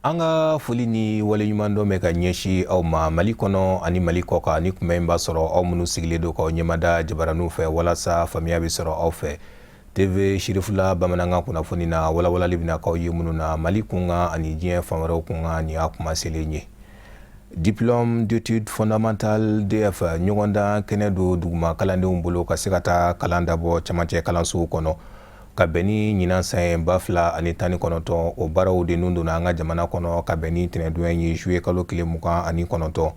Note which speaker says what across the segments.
Speaker 1: An ka foli ni waleɲuman dɔ bɛ ka ɲɛsin aw ma Mali kɔnɔ ani Mali kɔ kan ni kunbɛn b'a sɔrɔ aw minnu sigilen don k'aw ɲɛmada jabaraniw fɛ walasa faamuya bɛ sɔrɔ aw fɛ. TV Shirifula bamanankan kunnafoni na walawalali bɛna k'aw ye minnu na Mali kunkan ani diɲɛ fan wɛrɛw kunkan ni y'a kuma selen ye. Diplôme d'études fondamentales DF ɲɔgɔndan kɛnɛ don duguma kalandenw bolo ka se ka taa kalan dabɔ camancɛ kalansow kɔnɔ. Ka bɛn ni ɲinan san 2019 o baaraw de nun donna an ka jamana kɔnɔ ka bɛn ni tɛnɛndonya ye juillet kalo tile 29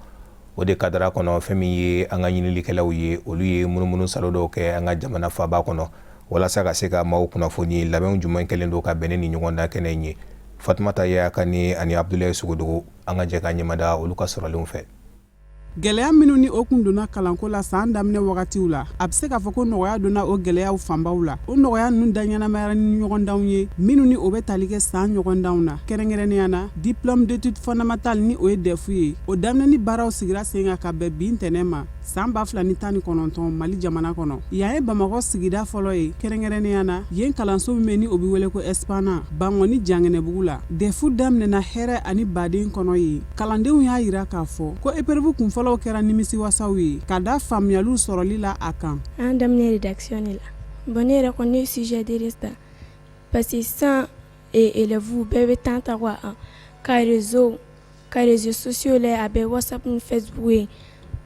Speaker 1: o de kadara kɔnɔ fɛn min ye an ka ɲininikɛlaw ye olu ye munumunu salo dɔw kɛ an ka jamana faaba kɔnɔ walasa ka se ka maaw kunnafoni labɛnw jumɛn kɛlen don ka bɛn ni ɲɔgɔndan kɛnɛ in ye. Fatumata Yaya Kane ani Abdulaye Sugudogo an ka jɛ ka ɲɛmada olu ka sɔrɔlenw fɛ.
Speaker 2: Gɛlɛya minnu ni o kun donna kalanko la san daminɛ wagatiw la a bɛ se k'a fɔ ko nɔgɔya donna o gɛlɛyaw fanbaw la o nɔgɔya ninnu daɲɛnamayara ni ɲɔgɔndanw ye minnu ni o bɛ tali kɛ san ɲɔgɔndanw na kɛrɛnkɛrɛnnenya na diplôme d'études fondamentales ni o ye DEF ye o daminɛ ni baaraw sigira sen kan ka bɛn bi ntɛnɛn ma san 2019 Mali jamana kɔnɔ yan ye Bamakɔ sigida fɔlɔ ye kɛrɛnkɛrɛnnenya na yen kalanso min bɛ ni o bɛ wele ko Espana Bangoni Janginɛbugu la DEF daminɛna hɛrɛ ani baden kɔnɔ ye kalandenw y'a yira k'a fɔ ko épreuve kunfɔlɔ kɛra nimisiwasaw ye ka da faamuyaliw sɔrɔli la a kan.
Speaker 3: An daminɛ rédaction la bon ne yɛrɛ kɔni ne sujet de resta parce que sans élèves bɛɛ bɛ temps ta quoi ka réseaux sociaux la a bɛ WhatsApp ni Facebook ye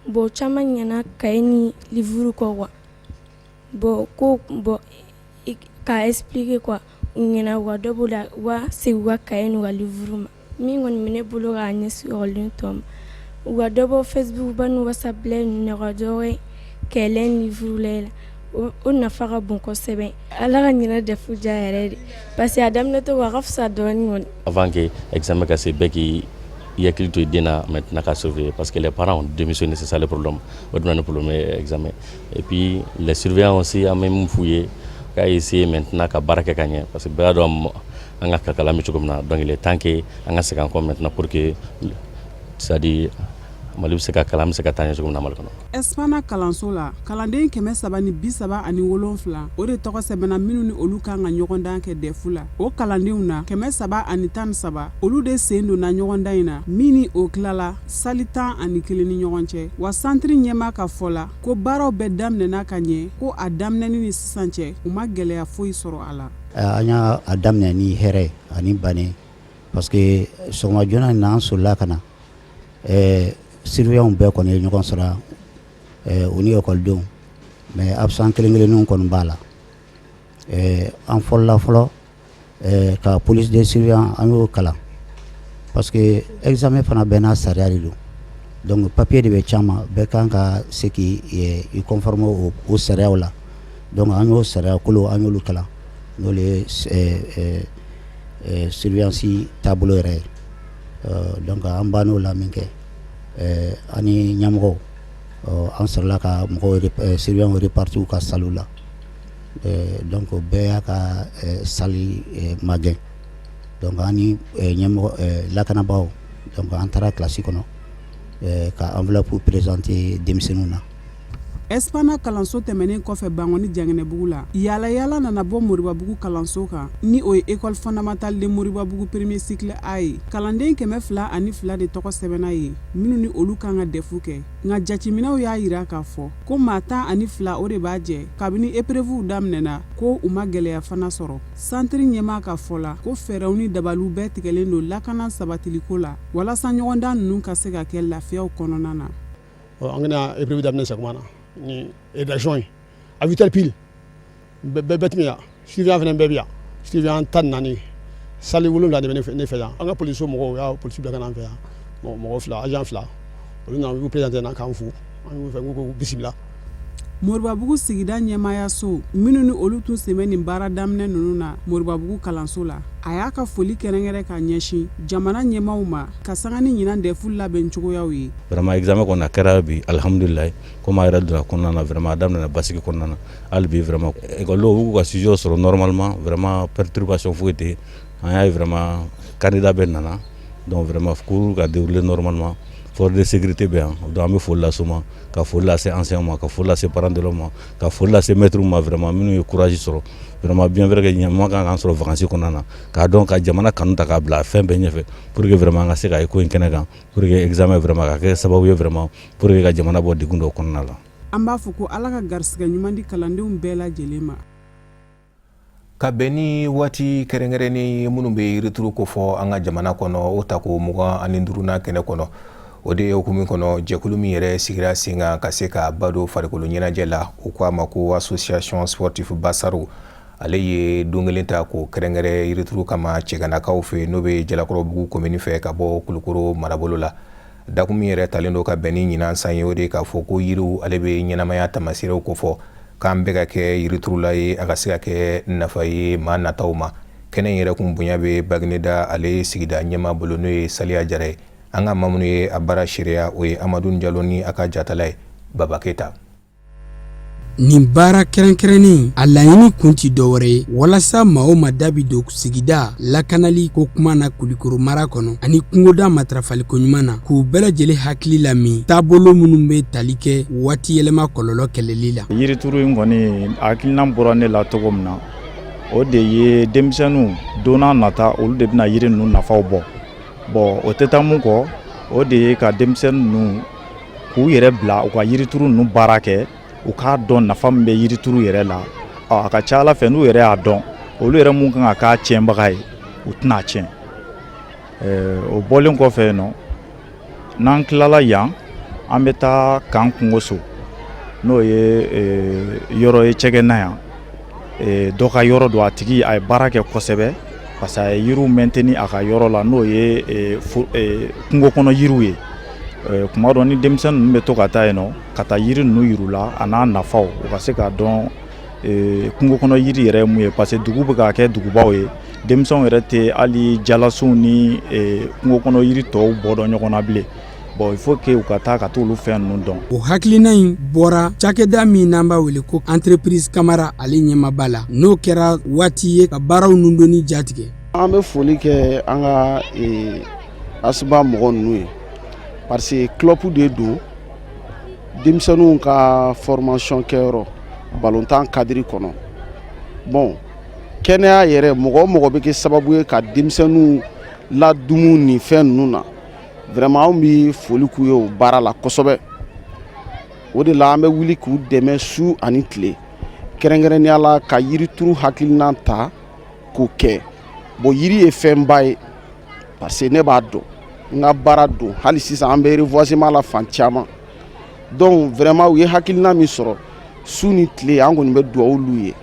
Speaker 3: bon caman ɲɛna kaye ni livre kɔ quoi bon ko bon ka expliquer quoi u ɲɛna wa dɔ b'o la wa segin u ka kaye n'u ka livre ma min kɔni bɛ ne bolo k'a ɲɛsin ekɔliden tɔw ma u ka dɔ bɔ Facebook ba n'u WhatsApp la ɲɔgɔn dɔ kɛlɛ livre la o nafa ka bon kosɛbɛ ala ka ɲinɛ DEF ja yɛrɛ de parce que a daminɛtɔ a ka fisa dɔɔnin kɔni.
Speaker 4: Avant que examen ka se bɛɛ k'i hakili to i den na maintenant ka sauver parce que les parents ont démissionné c'est ça le problème o donna le problème examen et puis les surveillants aussi an bɛ mun f'u ye k'a essayer maintenant ka baara kɛ ka ɲɛ parce que bɛɛ y'a dɔn an ka kalan bɛ cogo min na donc il est temps que an ka segin an kɔ maintenant pour que c'est-à-dire Mali bɛ se ka kalan bɛ se ka taa ɲɛ cogo min na Mali kɔnɔ.
Speaker 2: Espana kalanso la kalanden 337 o de tɔgɔ sɛbɛnna minnu ni olu kan ka ɲɔgɔndan kɛ DEF la o kalandenw na 313 olu de sen donna ɲɔgɔndan in na min ni o tilala sali 11 ni ɲɔgɔn cɛ wa santiri ɲɛmaa ka fɔ la ko baaraw bɛɛ daminɛna ka ɲɛ ko a daminɛni ni sisan cɛ u ma gɛlɛya foyi sɔrɔ a la.
Speaker 5: An y'a daminɛ ni hɛrɛ ani bannen parce que sɔgɔma joona in na an solila ka na surveillants bɛɛ kɔni ye ɲɔgɔn sɔrɔ u ni ekɔlidenw mais absent kelen-kelennenw kɔni b'a la an fɔlɔla fɔlɔ ka police de surveillants an y'o kalan parce que examen fana bɛɛ n'a sariya de don donc papier de bɛ caman bɛɛ kan ka se k'i conformer o sariyaw la donc an y'o sariya kolo an y'olu kalan n'olu ye surveillance taabolo yɛrɛ ye donc an bann'o la min kɛ ani ɲɛmɔgɔw an sɔrɔla ka mɔgɔw surveillants repartis ka salle la donc bɛɛ y'a ka salle magɛn donc an ni ɲɛmɔgɔ lakanabagaw donc an taara classe kɔnɔ ka enveloppe présenter denmisɛnninw na.
Speaker 2: Espana kalanso tɛmɛnen kɔfɛ Bangoni Janginɛbugu la yala yala nana bɔ Moribabugu kalanso kan ni o ye école fondamentale de Moribabugu premier cycle A ye kalanden 202 de tɔgɔ sɛbɛnna ye minnu ni olu kan ka DEF kɛ nka jateminɛw y'a yira k'a fɔ ko maa 12 o de b'a jɛ kabini épreuve daminɛna ko u ma gɛlɛya fana sɔrɔ santiri ɲɛmaa ka fɔ la ko fɛɛrɛw ni dabaliw bɛɛ tigɛlen don lakana sabatiliko la walasa ɲɔgɔndan ninnu ka se ka kɛ lafiyaw kɔnɔna na.
Speaker 6: An bɛna épreuve daminɛ sagoma na ni rédaction à 8h pile bɛɛ tun bɛ yan surveillant fana bɛɛ bɛ yan surveillant 14 salle 7 de bɛ ne fɛ yan an ka polisiw mɔgɔw y'a polisi bila ka na an fɛ yan mɔgɔ 2 agent 2 olu nana u présenté na k'an fo an y'u fɛ k'u bisimila.
Speaker 2: Moribabugu sigida ɲɛmaayaso minnu ni olu tun sen bɛ nin baara daminɛ ninnu na Moribabugu kalanso la a y'a ka foli kɛrɛnkɛrɛn ka ɲɛsin jamana ɲɛmaaw ma ka sanga ni ɲinan DEF labɛn cogoyaw ye.
Speaker 4: Vraiment examen kɔni a kɛra bi alhamdulilayi comme a yɛrɛ donna kɔnɔna na vraiment a daminɛna basigi kɔnɔna na hali bi vraiment école u ka sujet sɔrɔ normalement vraiment perturbation foyi tɛ an y'a ye vraiment candidat bɛɛ nana donc vraiment cours ka dérouler normalement. Force de sécurité bɛ yan donc an bɛ foli lase u ma ka foli lase enseignants ma ka foli lase parents d'élèves ma ka foli lase maîtres ma vraiment minnu ye courage sɔrɔ
Speaker 7: vraiment bien vrai que ɲɛma kan k'an sɔrɔ vacances kɔnɔna na k'a dɔn ka jamana kanu ta k'a bila fɛn bɛɛ ɲɛfɛ pour que vraiment an ka se ka ye ko in kɛnɛ kan pour que examen vraiment ka kɛ sababu ye vraiment pour que ka jamana bɔ degun dɔ kɔnɔna la.
Speaker 2: An b'a fɔ ko Ala ka garisɛgɛ ɲuman di kalandenw bɛɛ lajɛlen ma.
Speaker 1: Ka bɛn ni waati kɛrɛnkɛrɛnnen minnu bɛ yirituru kofɔ an ka jamana kɔnɔ o ta ko 25 kɛnɛ kɔnɔ. O de ye hukumu kɔnɔ jɛkulu min yɛrɛ sigira sen kan ka se ka ba don farikolo ɲɛnajɛ la o ko a ma ko association sportive Basaru ale ye don kelen ta ko kɛrɛnkɛrɛn yirituru kama cɛganakaw fɛ n'o bɛ Jalakɔrɔbugu komini fɛ ka bɔ Kulukoro marabolo la. Dakun min yɛrɛ talen don ka bɛn ni ɲinan san ye o de k'a fɔ ko yiriw ale bɛ ɲɛnamaya tamaserew kofɔ k'an bɛ ka kɛ yiriturula ye a ka se ka kɛ nafa ye maa nataw ma. Kɛnɛ in yɛrɛ kun bonya bɛ Bagineda ale sigida ɲɛmaa bolo n'o ye Saliya Jara ye. An ka maa minnu ye a baara sariya o ye Amadu Jalo ni a ka jatala ye Baba Keta.
Speaker 8: Nin baara kɛrɛnkɛrɛnnen a laɲini kun ti dɔwɛrɛ ye walasa maa o maa da bi don sigida lakanali ko kuma na Kulikoro mara kɔnɔ ani kungoda matarafaliko ɲuman na k'u bɛɛ lajɛlen hakili lami taabolo minnu bɛ tali kɛ waati yɛlɛma kɔlɔlɔ kɛlɛli la.
Speaker 9: Yirituru in kɔni hakilina bɔra ne la cogo min na o de ye denmisɛnninw donna nata olu de bɛna yiri ninnu nafaw bɔ. Bon o tɛ taa mun kɔ o de ye ka denmisɛnnin ninnu k'u yɛrɛ bila u ka yirituru ninnu baara kɛ u k'a dɔn nafa min bɛ yirituru yɛrɛ la a ka ca Ala fɛ n'u yɛrɛ y'a dɔn olu yɛrɛ mun kan ka k'a tiɲɛbaga ye u tɛna tiɲɛ. O bɔlen kɔfɛ nɔ n'an tilala yan an bɛ taa k'an kungoso n'o ye yɔrɔ ye cɛkɛna yan dɔ ka yɔrɔ don a tigi a ye baara kɛ kosɛbɛ parce que a ye yiriw maintenir a ka yɔrɔ la n'o ye kungo kɔnɔ yiriw ye. Kuma dɔ ni denmisɛnnin ninnu bɛ to ka taa yen nɔ ka taa yiri ninnu yiru la a n'a nafaw u ka se k'a dɔn kungo kɔnɔ yiri yɛrɛ ye mun ye parce que dugu bɛ ka kɛ dugubaw ye denmisɛnw yɛrɛ tɛ hali jalasunw ni kungo kɔnɔ yiri tɔw bɔ dɔn ɲɔgɔn na bilen. Bon il faut que u ka taa ka t'olu fɛn ninnu dɔn.
Speaker 8: O hakilina in bɔra cakɛda min n'an b'a wele ko entreprise Kamara ale ɲɛmaaba la n'o kɛra waati ye ka baaraw nundonni jatigɛ.
Speaker 6: An bɛ foli kɛ an ka asiba mɔgɔ ninnu ye parce que club de don denmisɛnninw ka formation kɛyɔrɔ balontan cadre kɔnɔ. Bon kɛnɛya yɛrɛ mɔgɔ o mɔgɔ bɛ kɛ sababu ye ka denmisɛnninw ladumu ni fɛn ninnu na vraiment an bɛ foli k'u ye o baara la kosɛbɛ. O de la an bɛ wuli k'u dɛmɛ su ani tile kɛrɛnkɛrɛnnenya la ka yirituru hakilina ta k'o kɛ. Bon yiri ye fɛnba ye parce que ne b'a dɔn n ka baara don hali sisan an bɛ reboisement la fan caman donc vraiment u ye hakilina min sɔrɔ su ni tile an kɔni bɛ dugawu olu ye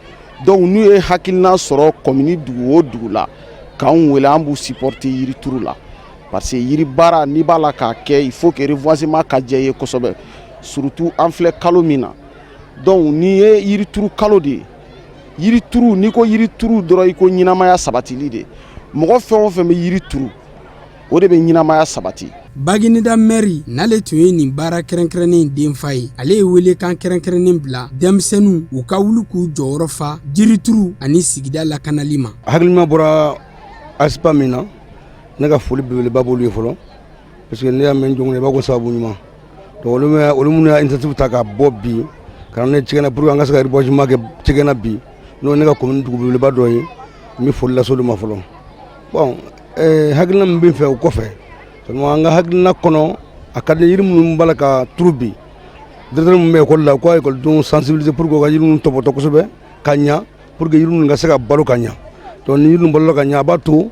Speaker 6: donc n'u ye hakilina sɔrɔ commune dugu o dugu la k'anw wele an b'u supporter yirituru la parce que yiri baara n'i b'a la k'a kɛ il faut que reboisement ka diya i ye kosɛbɛ surtout an filɛ kalo min na donc n'i ye yirituru kalo de ye yirituru n'i ko yirituru dɔrɔn i ko ɲɛnamaya sabatili de mɔgɔ fɛn o fɛn bɛ yirituru o de bɛ ɲɛnamaya sabati.
Speaker 8: Bagineda mairie n'ale tun ye nin baara kɛrɛnkɛrɛnnen denfa ye ale ye wele kan kɛrɛnkɛrɛnnen bila denmisɛnninw u ka wuli k'u jɔyɔrɔ fa yirituru ani sigida lakanali ma.
Speaker 10: Hakilima bɔra asipa min na ne ka foli belebeleba b'olu ye fɔlɔ parce que ne y'a mɛn jɔn kɔnɔ i b'a ko sababu ɲuman donc olu minnu y'a initiative ta ka bɔ bi ka na ne cɛkɛna pour que an ka se ka reboisement kɛ cɛkɛna bi n'o ye ne ka commune dugu belebeleba dɔ ye n bɛ foli lase olu ma fɔlɔ. Bon hakilina min bɛ n fɛ o kɔfɛ seulement an ka hakilina kɔnɔ a ka di yiri minnu b'a la ka turu bi directeur min bɛ école la ko écoledenw sensibiliser pour que u ka yiri ninnu tɔbɔtɔ kosɛbɛ ka ɲa pour que yiri ninnu ka se ka balo ka ɲa donc ni yiri ninnu balola ka ɲa a b'a to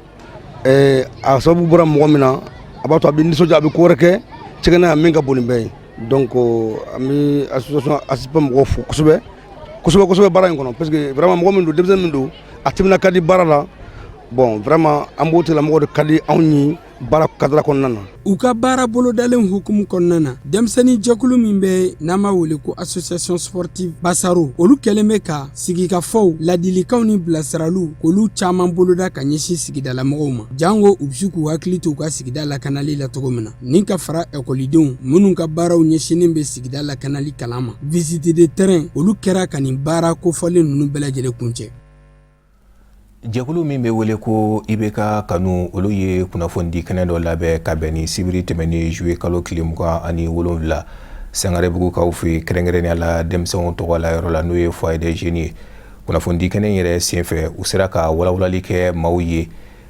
Speaker 10: a sababu bɔra mɔgɔ min na a b'a to a bɛ nisɔndiya a bɛ ko wɛrɛ kɛ cɛkɛna yan min ka bon nin bɛɛ ye donc an bɛ association asipa mɔgɔw fo kosɛbɛ kosɛbɛ kosɛbɛ baara in kɔnɔ parce que vraiment mɔgɔ min don denmisɛnnin min don a tɛmɛna ka di baara la. Bon vraiment an b'o tigilamɔgɔ de ka di anw ye baara kadira kɔnɔna na.
Speaker 8: U ka baara bolodalen hukumu kɔnɔna na denmisɛnnin jɛkulu min bɛ n'an b'a wele ko association sportive Basaro olu kɛlen bɛ ka sigikafɔw ladilikanw ni bilasiraliw k'olu caman boloda ka ɲɛsin sigidalamɔgɔw ma jango u bɛ se k'u hakili to u ka sigida lakanali la cogo min na ni ka fara ekɔlidenw minnu ka baaraw ɲɛsinnen bɛ sigida lakanali kalan ma visite de terrain olu kɛra ka nin baara kofɔlen ninnu bɛɛ lajɛlen kuncɛ.
Speaker 1: Jɛkulu min bɛ wele ko IBK kanu olu ye kunnafoni kɛnɛ dɔ labɛn ka bɛn ni sibiri tɛmɛnen juillet kalo tile 27 Sangarebugu kaw fɛ kɛrɛnkɛrɛnnenya la denmisɛnw tɔgɔ la yɔrɔ la n'o ye foyer des jeunes ye kunnafoni kɛnɛ yɛrɛ senfɛ u sera ka walawalali kɛ maaw ye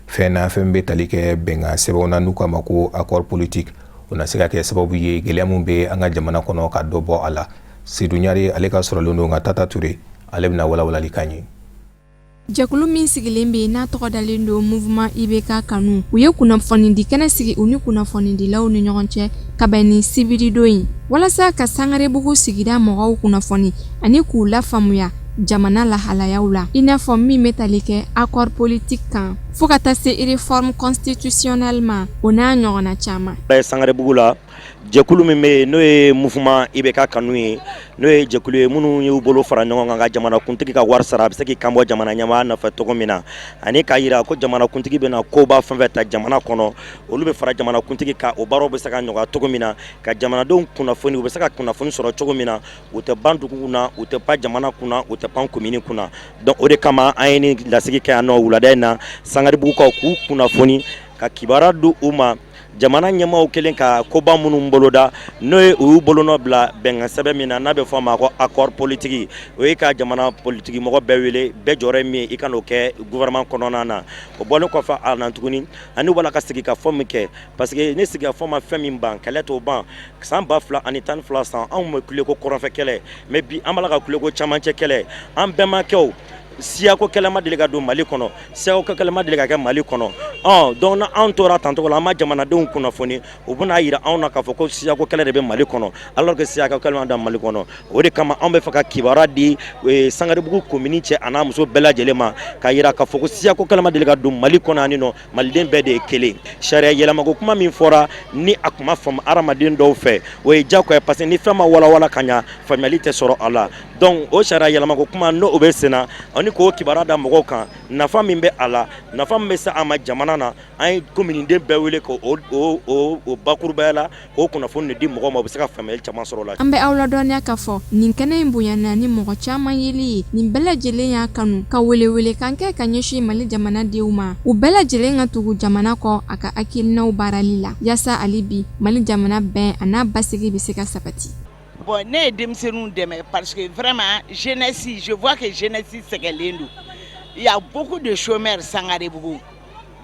Speaker 1: fɛn na fɛn bɛ tali kɛ bɛnkan sɛbɛnw na n'u k'a ma ko accord politique o na se ka kɛ sababu ye gɛlɛya min bɛ an ka jamana kɔnɔ ka dɔ bɔ a la. Seydou Ɲare ale ka sɔrɔlen don nka Tata Ture ale bɛna walawalali kan ye.
Speaker 11: Jɛkulu min sigilen bɛ n'a tɔgɔ dalen don mouvement IBK kanu u ye kunnafoni di kɛnɛ sigi u ni kunnafoni dilaw ni ɲɔgɔn cɛ ka bɛn ni sibiri don ye walasa ka Sangarebugu sigida mɔgɔw kunnafoni ani k'u lafaamuya jamana lahalayaw la i n'a fɔ min bɛ tali kɛ accord politique kan fo ka taa se réforme constitutionnelle ma o n'a ɲɔgɔnna caman.
Speaker 12: Sangarebugu la jɛkulu min bɛ n'o ye mouvement IBK kanu ye n'o ye jɛkulu ye minnu y'u bolo fara ɲɔgɔn kan ka jamanakuntigi ka wari sara a bɛ se k'i kanbɔ jamana ɲɛmaa nɔfɛ cogo min na ani k'a yira ko jamanakuntigi bɛna koba fɛn fɛn ta jamana kɔnɔ olu bɛ fara jamanakuntigi kan o baaraw bɛ se ka nɔgɔya cogo min na ka jamanadenw kunnafoni u bɛ se ka kunnafoni sɔrɔ cogo min na u tɛ ban dugu kunna u tɛ pan jamana kunna u tɛ pan komini kunna donc o de kama an ye ni lasigi kɛ yan nɔ wulada in na Sangarebugukaw k'u kunnafoni ka kibaruya di u ma jamana ɲɛmaaw kelen ka koba minnu boloda n'o ye u y'u bolonɔ bila bɛnkan sɛbɛn min na n'a bɛ fɔ a ma ko accord politique o ye ka jamana politique mɔgɔ bɛɛ wele bɛɛ jɔyɔrɔ ye min ye i ka n'o kɛ gouvernement kɔnɔna na o bɔlen kɔfɛ a na tuguni ani wala ka sigi ka fɔ min kɛ parce que ne sigi ka fɔ ma fɛn min ban kɛlɛ t'o ban san 2012 san anw bɛ kule ko kɔrɔnfɛ kɛlɛ mais bi an b'a la ka kule ko camancɛ kɛlɛ an bɛnbakɛw siyako kɛlɛ ma deli ka don Mali kɔnɔ siyako kɛlɛ ma deli ka kɛ Mali kɔnɔ donc na anw tora tantogo la an ma jamanadenw kunnafoni u bɛna yira anw na k'a fɔ ko siyako kɛlɛ de bɛ Mali kɔnɔ alors que siyako kɛlɛ ma da Mali kɔnɔ o de kama anw bɛ fɛ ka kibaruya di Sangarebugu komini cɛ a n'a muso bɛɛ lajɛlen ma k'a yira k'a fɔ ko siyako kɛlɛ ma deli ka don Mali kɔnɔ ani nɔ maliden bɛɛ de ye kelen sariya yɛlɛmako kuma min fɔra ni a kuma faamu adamaden dɔw fɛ o ye diyagoya parce que ni fɛn ma walawala ka ɲa faamuyali tɛ sɔrɔ a la donc o sariya yɛlɛmako kuma n'o bɛ senna ani k'o kibaruya da mɔgɔw kan nafa min bɛ a la nafa min bɛ se a ma jamana na an ye kominiden bɛɛ wele ko o bakurubaya la k'o kunnafoni de di mɔgɔw ma u bɛ se ka faamuyali caman sɔrɔ o la.
Speaker 11: An bɛ aw ladɔnniya k'a fɔ nin kɛnɛ in bonyana ni mɔgɔ caman yeli ye nin bɛɛ lajɛlen y'a kanu ka welewele kan kɛ ka ɲɛsin Mali jamanadenw ma u bɛɛ lajɛlen ka tugu jamana kɔ a ka hakilinaw baarali la yaasa hali bi Mali jamana bɛn a n'a basigi bɛ se ka sabati.
Speaker 13: Bon, ne ye denmisɛnninw dɛmɛ parce que vraiment jeunesse je vois que jeunesse sɛgɛnlen don il y a beaucoup de chômeurs Sangarebugu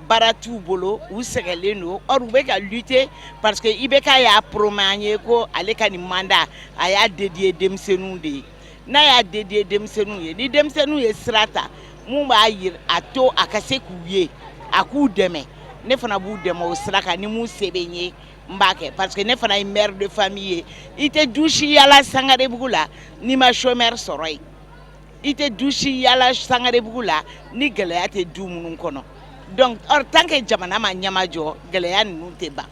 Speaker 13: baara t'u bolo u sɛgɛnlen don or u bɛ ka lutter parce que IBK y'a promis an ye ko ale ka nin mandat a y'a dédié denmisɛnninw de ye n'a y'a dédié denmisɛnninw ye ni denmisɛnninw ye sira ta mun b'a yira a to a ka se k'u ye a k'u dɛmɛ ne fana b'u dɛmɛ o sira kan ni mun se bɛ n ye n b'a kɛ parce que ne fana ye mère de famille ye i tɛ du si yala Sangarebugu la ni ma chômeur sɔrɔ yen i tɛ du si yala Sangarebugu la ni gɛlɛya tɛ du minnu kɔnɔ donc or tant que jamana ma ɲɛmajɔ gɛlɛya ninnu tɛ ban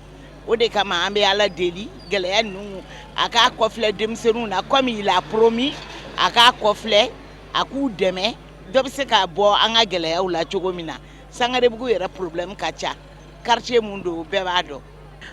Speaker 13: o de kama an bɛ Ala deli gɛlɛya ninnu a k'a kɔfilɛ denmisɛnninw na comme il a promis a k'a kɔfilɛ a k'u dɛmɛ dɔ bɛ se ka bɔ an ka gɛlɛyaw la cogo min na Sangarebugu yɛrɛ problème ka ca quartier mun don bɛɛ b'a dɔn.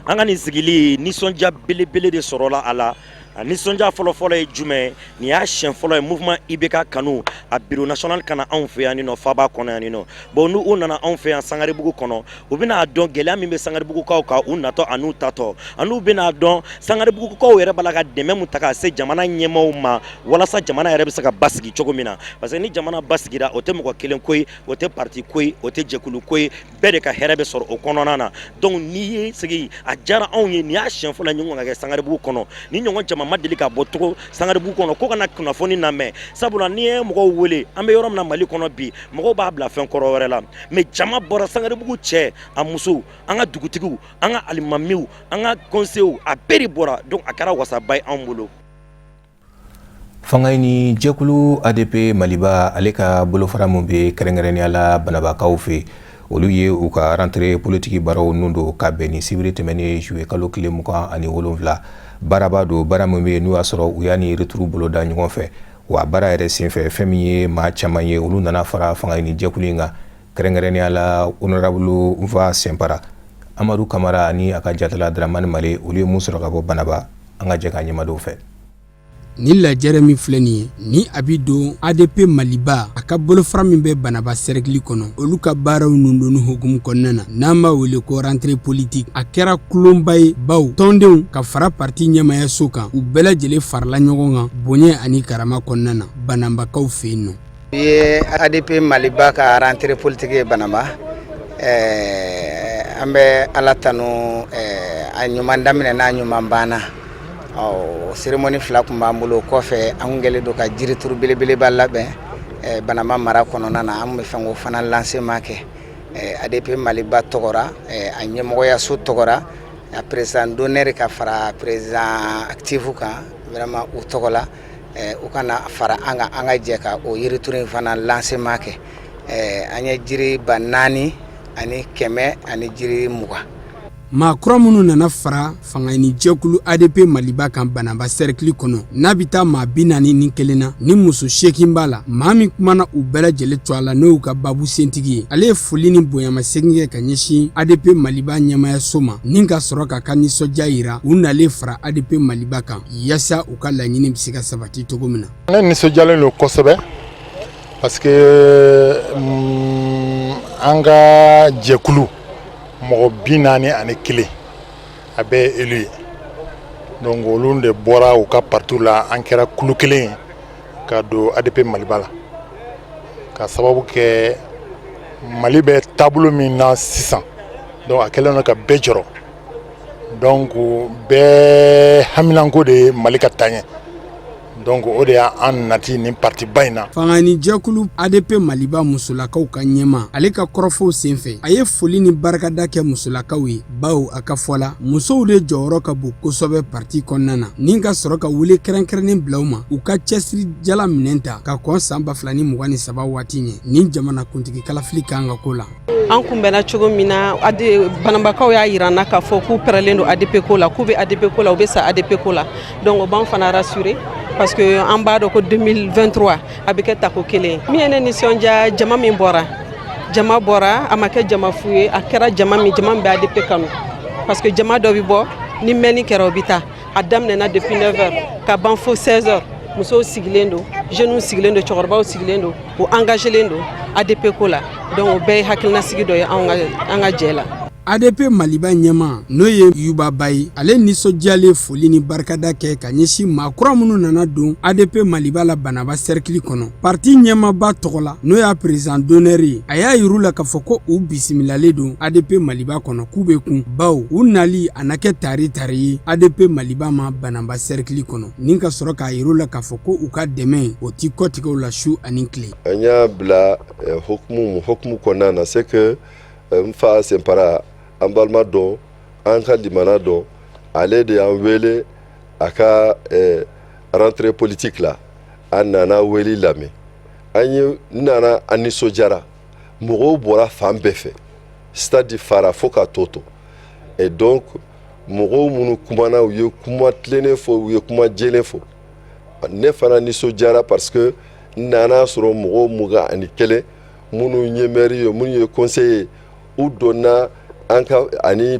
Speaker 12: An ka nin sigili nisɔndiya belebele de sɔrɔla a la a nisɔndiya fɔlɔfɔlɔ ye jumɛn nin y'a siɲɛ fɔlɔ ye mouvement IBK kanu a bureau national kana anw fɛ yan nɔ faba kɔnɔ yan nɔ bon n'u u nana anw fɛ yan Sangarebugu kɔnɔ u bɛna dɔn gɛlɛya min bɛ Sangarebugukaw kan u natɔ a n'u tatɔ an'u bɛna dɔn Sangarebugukaw yɛrɛ b'a la ka dɛmɛ mun ta ka se jamana ɲɛmaaw ma walasa jamana yɛrɛ bɛ se ka basigi cogo min na parce que ni jamana basigira o tɛ mɔgɔ kelen ko ye o tɛ parti ko ye o tɛ jɛkulu ko ye bɛɛ de ka hɛrɛ bɛ sɔrɔ o kɔnɔna na donc n'i ye sigi a diyara anw ye nin y'a siɲɛ fɔlɔ ɲɔgɔn ka kɛ Sangarebugu kɔnɔ ni ɲɔgɔn caman ma deli ka bɔ togo Sangarebugu kɔnɔ ko kana kunnafoni lamɛn sabula n'i ye mɔgɔw wele an bɛ yɔrɔ min na Mali kɔnɔ bi mɔgɔw b'a bila fɛn kɔrɔ wɛrɛ la mais jama bɔra Sangarebugu cɛ a musow an ka dugutigiw an ka alimamiw an ka conseillers a bɛɛ de bɔra donc a kɛra wasaba ye anw bolo.
Speaker 1: Fanga ni jɛkulu ADP Maliba ale ka bolofara mun bɛ kɛrɛnkɛrɛnnenya la banabakaw fɛ olu ye u ka rentrée politique baaraw nun don ka bɛn ni sibiri tɛmɛnen juillet kalo 27 baaraba don baara min bɛ n'u y'a sɔrɔ u y'a ni retour bolo da ɲɔgɔn fɛ wa baara yɛrɛ senfɛ fɛn min ye maa caman ye olu nana fara fanga ni jɛkulu in kan kɛrɛnkɛrɛnnenya la honorable Nfa Sɛnpara Amadu Kamara ani a ka jatala Dramani Male olu ye mun sɔrɔ ka bɔ Banaba an ka jɛ ka ɲɛmadenw fɛ.
Speaker 8: Ni lajɛrɛ min filɛ nin ye ni a bi don ADP Maliba a ka bolofara min bɛ Banaba cercle kɔnɔ olu ka baaraw nun don hukumu kɔnɔna na n'an b'a wele ko rentrée politique a kɛra kulonba ye baw tɔndenw ka fara parti ɲɛmaaya so kan u bɛɛ lajɛlen farala ɲɔgɔn kan bonya ani karama kɔnɔna na banabakaw fɛ yen nɔ.
Speaker 14: ye ADP Maliba ka rentrée politique banama ambe ala tanu a ɲuman daminɛ n'a ɲuman banna cérémonie fila kun b'an bolo kɔfɛ an gɛlɛ do ka jirituru belebeleba labɛn banama mara kɔnɔna na an bɛ fɛn ko fana lancement kɛ ADP Maliba tɔgɔra a ɲɛmɔgɔyaso tɔgɔra a président d'honneur ka fara président actif kan vraiment u tɔgɔla u kana fara an ka jɛ ka o yirituru in fana lancement kɛ an ye jiri ba 4 ani 100 ani jiri 20.
Speaker 8: maa kura minnu nana fara fangani jɛkulu ADP Maliba kan Banaba cercle kɔnɔ n'a bɛ taa maa 41 na ni muso 8 b'a la maa min kumana u bɛɛ lajɛlen to a la n'o y'u ka babu sentigi ye ale ye foli ni bonyamasegin kɛ ka ɲɛsin ADP Maliba ɲɛmayaso ma ni ka sɔrɔ ka ka nisɔndiya yira u nalen fara ADP Maliba kan yaasa u ka laɲini bɛ se ka sabati cogo min na.
Speaker 15: Ne nisɔndiyalen don kosɛbɛ parce que an ka jɛkulu mɔgɔ 41 a bɛ élu ye donc olu de bɔra u ka parti la an kɛra kulu kelen ka don ADP Maliba la ka sababu kɛ Mali bɛ taabolo min na sisan donc a kɛlen don ka bɛɛ jɔrɔ donc bɛɛ haminanko de ye Mali ka taa ɲɛ donc o de y'an nati nin parti ba in na.
Speaker 8: Fangani jɛkulu ADP Maliba musolakaw ka ɲɛma ale ka kɔrɔfɔw senfɛ a ye foli ni barikada kɛ musolakaw ye bawo a ka fɔ la musow de jɔyɔrɔ ka bon kosɛbɛ parti kɔnɔna na ni ka sɔrɔ ka wele kɛrɛnkɛrɛnnen bila u ma u ka cɛsiri jala minɛn ta ka kɔn san 2023 waati ɲɛ ni jamana kuntigi kalafili kan ka ko la.
Speaker 16: An kunbɛnna cogo min na banabakaw y'a yira na k'a fɔ k'u pɛrɛlen don ADP ko la k'u bɛ ADP ko la u bɛ sa ADP ko la donc o b'an fana rassurer parce que an b'a dɔn ko 2023 a bɛ kɛ tako kelen min ye ne nisɔndiya jama min bɔra a ma kɛ jama fu ye a kɛra jama min bɛ ADP kanu parce que jama dɔ bɛ bɔ ni mɛnni kɛra o bɛ taa a daminɛna depuis 9h ka ban fo 16h musow sigilen don jeunes sigilen don cɛkɔrɔbaw sigilen don u engagelen don ADP ko la donc o bɛɛ ye hakilinasigi dɔ ye an ka jɛ la.
Speaker 8: ADP Maliba ɲɛma n'o ye Yuba Bayi ale nisɔndiyalen foli ni barikada kɛ ka ɲɛsin maa kura minnu nana don ADP Maliba la Banaba cercle kɔnɔ parti ɲɛmaba tɔgɔ la n'o y'a président d'honneur ye a y'a yiru la k'a fɔ ko u bisimilalen don ADP Maliba kɔnɔ k'u bɛ kun bawo u nali a na kɛ tari ye ADP Maliba ma Banaba cercle kɔnɔ ni ka sɔrɔ k'a yiru la k'a fɔ ko u ka dɛmɛ o ti kɔtigɛw la su ani tile.
Speaker 17: An y'a bila hukumu kɔnɔna na c'est que n fa senpara an balima dɔn an ka limana dɔn ale de y'an wele a ka rentrée politique la an nana weli lamɛn an ye nana an nisɔndiyara mɔgɔw bɔra fan bɛɛ fɛ stade fara fo ka to et donc mɔgɔw minnu kumana u ye kuma tilennen fɔ u ye kuma jɛlen fɔ ne fana nisɔndiyara parce que n nana sɔrɔ mɔgɔw 21 minnu ye maire ye minnu ye conseiller u donna an ka ani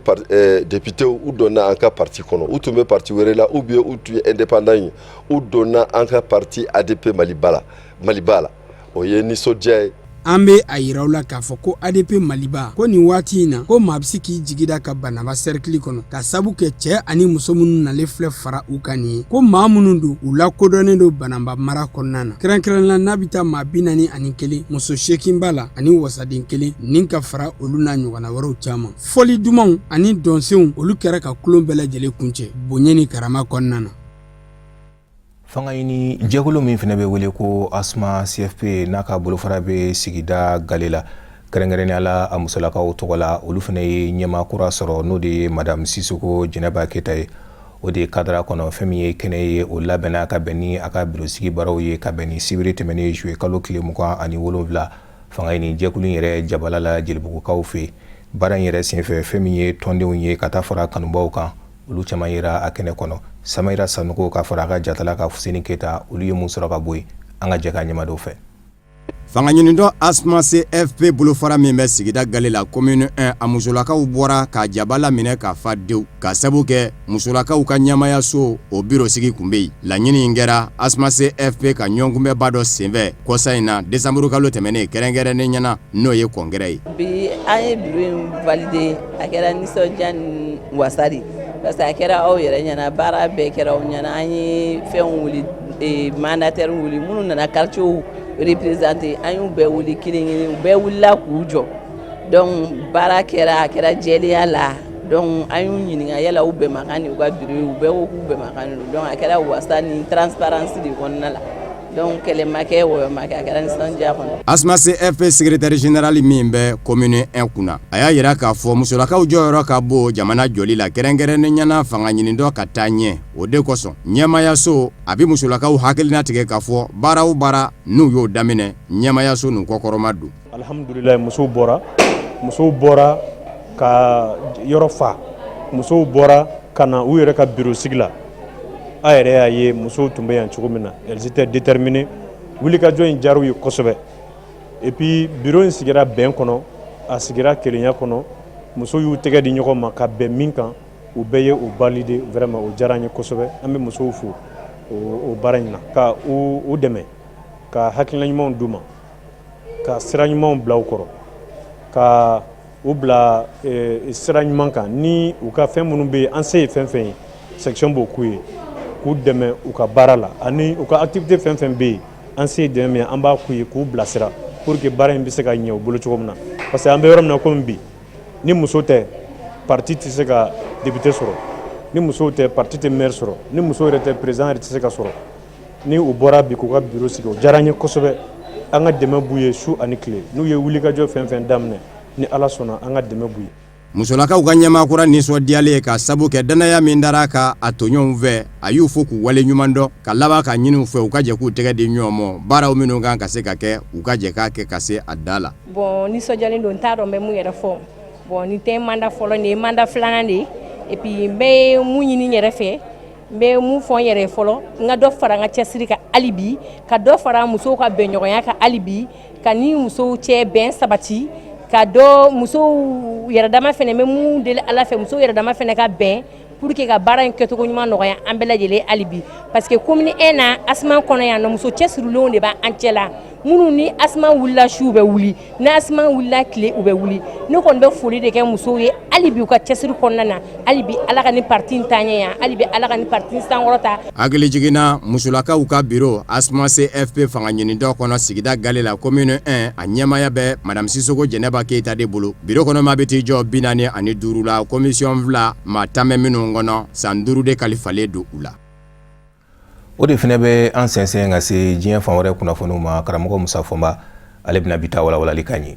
Speaker 17: député u donna an ka parti kɔnɔ u tun bɛ parti wɛrɛ la ou bien u tun ye indépendant ye u donna an ka parti ADP Maliba la o ye nisɔndiya ye.
Speaker 8: An bɛ a yiraw la k'a fɔ ko ADP Maliba ko nin waati in na ko maa bɛ se k'i jigida ka Banaba cercle kɔnɔ ka sabu kɛ cɛ ani muso minnu nalen filɛ fara u kan nin ye ko maa minnu don u lakodɔnnen don Banaba mara kɔnɔna na kɛrɛnkɛrɛnnenya n'a bɛ taa maa 41 muso 8 b'a la ani wasaden 1 ni ka fara olu n'a ɲɔgɔnna wɛrɛw caman fɔli dumanw ani dɔnsenw olu kɛra ka kulon bɛɛ lajɛlen kuncɛ bonya ni karama kɔnɔna na.
Speaker 1: Fangayini jɛkulu min fana bɛ wele ko Asma CFP n'a ka bolofara bɛ sigida Gale la kɛrɛnkɛrɛnnenya la a musolakaw tɔgɔ la olu fana ye ɲɛmaa kura sɔrɔ n'o de ye Madame Sisoko Jɛnɛba Keyita ye o de ye kadara kɔnɔ fɛn min ye kɛnɛ ye o labɛnna ka bɛn ni a ka biro sigi baaraw ye ka bɛn ni sibiri tɛmɛnen juillet kalo tile 27 Fangayini jɛkulu in yɛrɛ jabala la Jelibugukaw fɛ baara in yɛrɛ senfɛ fɛn min ye tɔndenw ye ka taa fara kanubaw kan olu caman yera a kɛnɛ kɔnɔ Samayira Sanuko ka fara a ka jatala ka Fuseni Keyita olu ye mun sɔrɔ ka bɔ yen an ka jɛ ka ɲɛmadenw fɛ.
Speaker 18: Fangaɲinidɔ Asma CFP bolofara min bɛ sigida Gale la commune 1 a musolakaw bɔra ka jabala minɛ ka fa dew ka sabu kɛ musolakaw ka ɲɛmayaso o biro sigi kun bɛ yen laɲini in kɛra Asma CFP ka ɲɔgɔnkunbɛba dɔ senfɛ kɔsa in na décembre kalo tɛmɛnen kɛrɛnkɛrɛnnen ɲɛna n'o ye congrès ye.
Speaker 19: Bi an ye biro in valider a kɛra nisɔndiya ni wasa de parce que a kɛra aw yɛrɛ ɲɛna baara bɛɛ kɛra aw ɲɛna an ye fɛnw wuli mandataire wuli minnu nana quartier représenter an y'u bɛɛ wuli kelen kelen u bɛɛ wulila k'u jɔ donc baara kɛra a kɛra jɛlenya la donc an y'u ɲininka yala u bɛnbakan ni u ka bureau u bɛɛ ko k'u bɛnbakan de don donc a kɛra wasa ni transparence de kɔnɔna la donc kɛlɛ ma kɛ wɔyɔ ma kɛ a kɛra nisɔndiya kɔnɔ.
Speaker 18: Asma CFP secrétaire général min bɛ commune 1 kunna a y'a yira k'a fɔ musolakaw jɔyɔrɔ ka bon jamana jɔli la kɛrɛnkɛrɛnnenya fanga ɲini dɔ ka taa ɲɛ o de kosɔn ɲɛmayaso a bɛ musolakaw hakilina tigɛ k'a fɔ baara o baara n'u y'o daminɛ ɲɛmayaso n'u kɔkɔrɔma don.
Speaker 9: Alhamdulillah musow bɔra ka yɔrɔ fa musow bɔra ka na u yɛrɛ ka bureau sigi la a yɛrɛ y'a ye musow tun bɛ yan cogo min na elles étaient déterminées wulikajɔ in diyara u ye kosɛbɛ et puis bureau in sigira bɛn kɔnɔ a sigira kelenya kɔnɔ musow y'u tɛgɛ di ɲɔgɔn ma ka bɛn min kan u bɛɛ ye o valide vraiment o diyara an ye kosɛbɛ an bɛ musow fo o baara in na ka u dɛmɛ ka hakilina ɲumanw d'u ma ka sira ɲumanw bila u kɔrɔ ka u bila sira ɲuman kan ni u ka fɛn minnu bɛ yen an se ye fɛn fɛn ye section b'o k'u ye k'u dɛmɛ u ka baara la ani u ka activité fɛn fɛn bɛ yen an se ye dɛmɛ min an b'a k'u ye k'u bilasira pour que baara in bɛ se ka ɲɛ u bolo cogo min na parce que an bɛ yɔrɔ min na komi bi ni muso tɛ parti tɛ se ka député sɔrɔ ni muso tɛ parti tɛ maire sɔrɔ ni muso yɛrɛ tɛ président yɛrɛ tɛ se ka sɔrɔ ni u bɔra bi k'u ka bureau sigi o diyara an ye kosɛbɛ an ka dɛmɛ b'u ye su ani tile n'u ye wulikajɔ fɛn fɛn daminɛ ni ala sɔnna an ka dɛmɛ b'u ye.
Speaker 18: musolakaw ka ɲɛmaakura nisɔndiyalen ka sabu kɛ danaya min dara ka a toɲɔgɔnw fɛ a y'u fo k'u wale ɲuman dɔn ka laban ka ɲini u fɛ u ka jɛ k'u tɛgɛ di ɲɔgɔn ma baaraw minnu kan ka se ka kɛ u ka jɛ k'a kɛ ka se a da la.
Speaker 20: bon nisɔndiyalen don n t'a dɔn n bɛ mun yɛrɛ fɔ bon nin tɛ mandat fɔlɔ nin ye mandat filanan de ye et puis n bɛ mun ɲini n yɛrɛ fɛ n bɛ mun fɔ n yɛrɛ fɔlɔ n ka dɔ fara n ka cɛsiri kan hali bi ka dɔ fara musow ka bɛnɲɔgɔnya kan hali bi ka ni musow cɛ bɛn sabati ka dɔ musow yɛrɛ dama fɛnɛ bɛ mun deli ala fɛ musow yɛrɛ dama fɛnɛ ka bɛn pour que ka baara in kɛcogo ɲuman nɔgɔya an bɛɛ lajɛlen hali bi parce que commune 1 na Asma kɔnɔ yan nɔ muso cɛsirilenw de b'an cɛ la minnu ni Asma wulila su u bɛ wuli ni Asma wulila tile u bɛ wuli ne kɔni bɛ foli de kɛ musow ye hali bi u ka cɛsiri kɔnɔna na hali bi ala ka ni parti in taaɲɛ yan hali bi ala ka ni parti in sankɔrɔta.
Speaker 18: hakili jiginna musolakaw ka bureau Asma CFP fanga ɲini dɔ kɔnɔ sigida gale la commune 1 a ɲɛmaya bɛ madame Sisoko Jɛnɛba Keyita de bolo bureau kɔnɔ maa bɛ t'i jɔ 45 la commission fila maa 10 minnu kɔnɔ san 5 de kalifalen don u la.
Speaker 1: o de fɛnɛ bɛ an sɛnsɛn ka se diɲɛ fan wɛrɛ kunnafoniw ma karamɔgɔ Musa Fɔnba ale bɛna bi ta walawalali ka ɲɛ.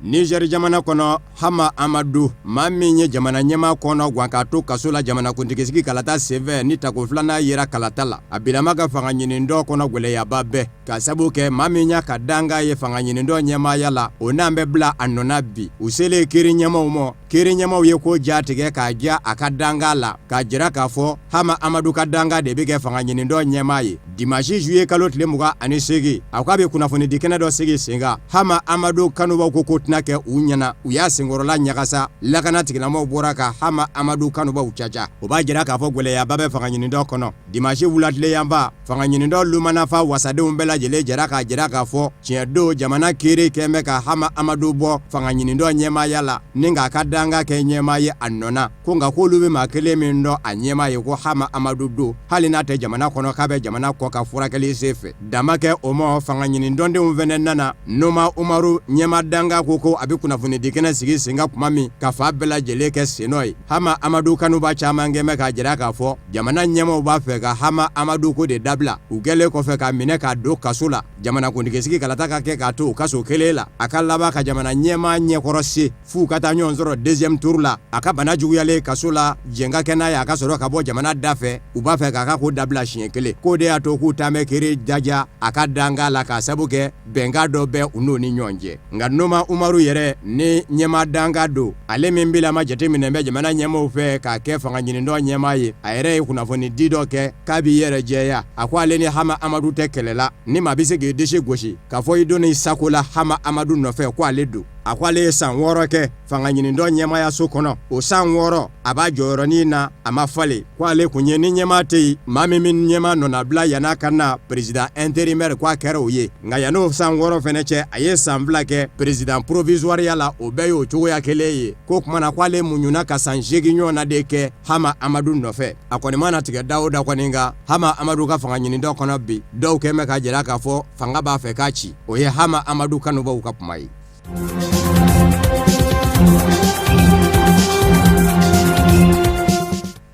Speaker 18: Niger jamana kɔnɔ Hama Amadu maa min ye jamana ɲɛmaa kɔnɔ gan k'a to kaso la jamanakuntigisigi kalata senfɛ ni tako filanan yera kalata la a bilama ka fanga ɲini dɔ kɔnɔ gwɛlɛyaba bɛɛ ka sabu kɛ maa min y'a ka danga ye fanga ɲini dɔ ɲɛmaaya la o n'an bɛ bila a nɔna bi u selen kiiri ɲɛmaw ma kiiri ɲɛmaw ye ko jatigɛ k'a ja a ka danga la k'a jira k'a fɔ Hama Amadu ka danga de bɛ kɛ fanga ɲini dɔ ɲɛmaa ye dimanche juillet kalo tile 28 a ko a bɛ kunnafoni di kɛnɛ dɔ sigi sen kan Hama Amadu kanubaw ko tɛna kɛ u ɲɛna u y'a senkɔrɔla ɲagasa lakana tigilamɔgɔw bɔra ka Hama Amadu kanubaw caca o b'a jira k'a fɔ gwɛlɛyaba bɛ fanga ɲini dɔ kɔnɔ dimanche wulatile yanfa fanga ɲini dɔ lumanafa wasadenw bɛɛ lajɛlen jɛra k'a fɔ tiɲɛ don jamana kiiri kɛn bɛ ka Hama Amadu bɔ fanga ɲini dɔ ɲɛmaaya la ni k'a ka danga kɛ ɲɛmaa ye a nɔna ko nka k'olu bɛ maa kelen min dɔn a ɲɛmaa ye ko Hama Amadu don hali n'a tɛ jamana kɔnɔ k'a bɛ jamana kɔ ka furakɛli senfɛ dama kɛ o ma fanga ɲini dɔndenw fɛnɛ nana Noma Umaru ɲɛmaa danga ko a bɛ kunnafoni di kɛnɛ sigi sen kan tuma min ka fa bɛɛ lajɛlen kɛ senɔ ye Hama Amadu kanuba caman kɛn bɛ k'a jira k'a fɔ jamana ɲɛmaaw b'a fɛ ka Hama Amadu ko de dabila u kɛlen kɔfɛ k'a minɛ k'a don kaso la jamanakuntigisigi kalata ka kɛ k'a to kaso kelen la a ka laban ka jamana ɲɛmaa ɲɛkɔrɔ se f'u ka taa ɲɔgɔn sɔrɔ deuxième tour la a ka bana juguyalen kaso la jɛn ka kɛ n'a ye a ka sɔrɔ ka bɔ jamana da fɛ u b'a fɛ k'a ka ko dabila siɲɛ kelen k'o de y'a to k'u taa mɛ kiiri daja a ka danga la k'a sabu kɛ bɛnkan dɔ bɛ u n'o ni ɲɔgɔn cɛ nka Noma Umaru yɛrɛ ni ɲɛmaa danga don ale min bila ma jateminɛ bɛ jamana ɲɛmaaw fɛ k'a kɛ fanga ɲini dɔ ɲɛmaa ye a yɛrɛ ye kunnafoni di dɔ kɛ k'a b'i yɛrɛ jɛya a ko ale ni Hama Amadu tɛ kɛlɛ la ni maa bɛ se k'i disi gosi k'a fɔ i donni sago la Hama Amadu nɔfɛ ko ale don a ko ale ye san 6 kɛ fanga ɲinindɔ ɲɛmayaso kɔnɔ o san 6 a b'a jɔyɔrɔnin na a ma falen ko ale kun ye ni ɲɛma tɛ yen maa min ɲɛma nɔnabila yan'a ka na président intérimaire ko a kɛra o ye nka yan'o san 6 fɛnɛ cɛ a ye san 2 kɛ président provisoire la o bɛɛ y'o cogoya kelen ye ko kumana ko ale muɲuna ka san 8 ɲɔgɔn na de kɛ Hama Amadu nɔfɛ a kɔni mana tigɛ da o da kɔni nka Hama Amadu ka fanga ɲinindɔ kɔnɔ bi dɔw kɛn bɛ ka jira k'a fɔ fanga b'a fɛ k'a ci o ye Hama Amadu kanubaw ka kuma ye.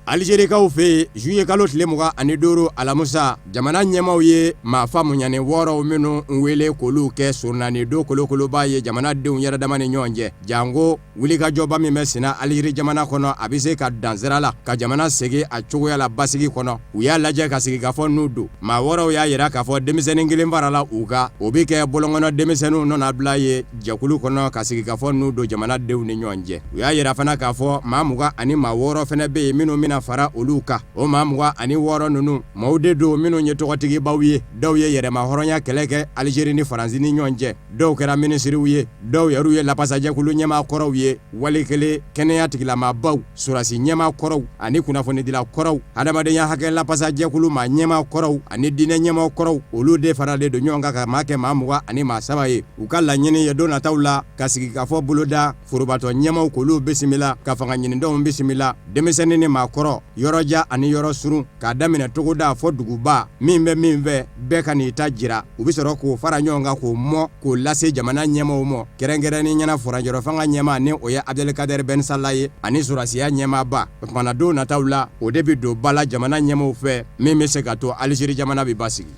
Speaker 18: Algérikaw fe juillet kalo tile 25 alamusa jamana ɲɛmaw ye maafa muɲani 6 minnu wele k'olu kɛ surnani do kolokoloba ye jamanadenw yɛrɛdama ni ɲɔgɔn cɛ jango wulikajɔba min bɛ sina Algérie jamana kɔnɔ a bɛ se ka dansira la ka jamana segi a cogoya la basigi kɔnɔ u y'a lajɛ ka sigi ka fɔ n'u don maa wɔɔrɔw y'a yira k'a fɔ denmisɛnnin kelen farala u ka o bɛ kɛ bolokɔnɔ denmisɛnninw nɔna bila ye jɛkulu kɔnɔ ka sigi ka fɔ n'u don jamanadenw ni ɲɔgɔn cɛ u y'a yira fana k'a fɔ maa 20 ani maa 6 fana bɛ yen minnu mina fara olu ka o maa 20 ani 6 ninnu maaw de don minnu ye tɔgɔtigibaw ye dɔw ye yɛrɛma hɔrɔnya kɛlɛ kɛ Algérie ni Faransi ni ɲɔgɔn cɛ dɔw kɛra ministriw ye dɔw yɛrɛ ye lapasajɛkulu ɲɛmaa kɔrɔw ye wali kelen kɛnɛya tigilamaabaw surasi ɲɛmaa kɔrɔw ani kunnafonidila kɔrɔw adamadenya hakɛ lapasajɛkulu maa ɲɛmaa kɔrɔw ani diinɛ ɲɛmaa kɔrɔw olu de faralen don ɲɔgɔn kan ka maa kɛ maa 20 ani maa 3 ye u ka laɲini ye don nataw la ka sigi ka fɔ boloda forobatɔ ɲɛmaw k'olu bisimila ka fanga ɲinindɔw bisimila denmisɛnnin ni maa kɔrɔ yɔrɔja ani yɔrɔ surun k'a daminɛ togoda fɔ duguba min bɛ min fɛ bɛɛ ka n'i ta jira u bɛ sɔrɔ k'o fara ɲɔgɔn kan k'o mɔ k'o lase jamana ɲɛmaw ma kɛrɛnkɛrɛnni ɲɛna furanjɔrɔ fanga ɲɛma ni o ye Abdelkader Ben Salah ye ani surasiya ɲɛmaaba o tumana don nataw la o de bɛ don ba la jamana ɲɛmaw fɛ min bɛ se ka to Algérie jamana bɛ basigi.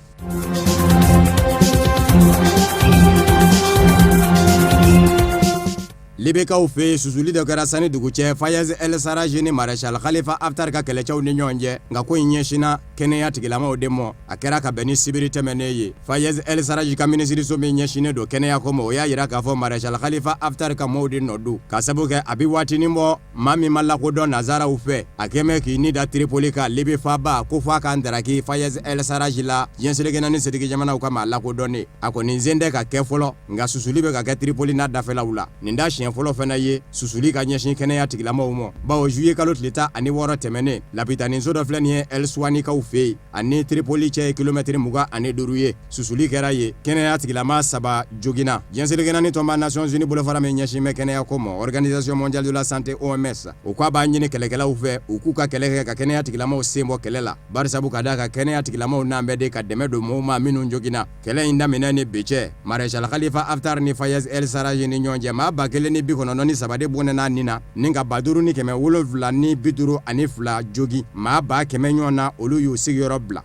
Speaker 18: Libekaw fe susuli dɔ kɛra sani dugu cɛ Fayez El Sarraj ni Maréchal Khalifa Haftar ka kɛlɛcɛw ni ɲɔgɔn cɛ nka ko in ɲɛsina kɛnɛya tigilamaw de mɔ a kɛra ka bɛn ni sibiri tɛmɛnen ye Fayez El Sarraj ka minisiriso min ɲɛsinen don kɛnɛya ko ma o y'a yira k'a fɔ Maréchal Khalifa Haftar ka maaw de nɔ don ka sabu kɛ a bɛ waatinin bɔ maa min ma lakodɔn nazaraw fɛ a kɛmɛ k'i ni da Tripoli ka Libi faaba ko fɔ a ka ndaraki Fayez El Sarraj la diɲɛselegena ni setigi jamanaw ka maa lakodɔnnen a kɔni sen tɛ ka kɛ fɔlɔ nka susuli bɛ ka kɛ Tripoli n'a dafɛlaw la nin da siɲɛ fɔlɔ fana ye susuli ka ɲɛsin kɛnɛya tigilamaw ma bawo juillet kalo tile 16 tɛmɛnen lapitaniso dɔ filɛ nin ye El Suwanikaw fɛ yen ani Tripoli cɛ ye kilomɛtiri 25 ye susuli kɛra ye kɛnɛya tigilama 3 jogina diɲɛselegena ni tɔnba Nations Unies bolofara min ɲɛsin bɛ kɛnɛya ko ma Organisation mondiale de la santé OMS o k'a b'a ɲini kɛlɛkɛlaw fɛ u k'u ka kɛlɛ kɛ ka kɛnɛya tigilamaw sen bɔ kɛlɛ la barisabu ka da ka kɛnɛya tigilamaw n'an bɛɛ de ka dɛmɛ don mɔgɔw ma minnu jogina kɛlɛ in daminɛ ni bi cɛ Maréchal Khalifa Haftar ni Fayez El Sarraj ni ɲɔgɔn cɛ maa 1990 ni 3 de bɔnɛna nin na ni ka 5 ni 7 ni 52 jogi maa 100 ɲɔgɔn na olu y'u sigiyɔrɔ bila.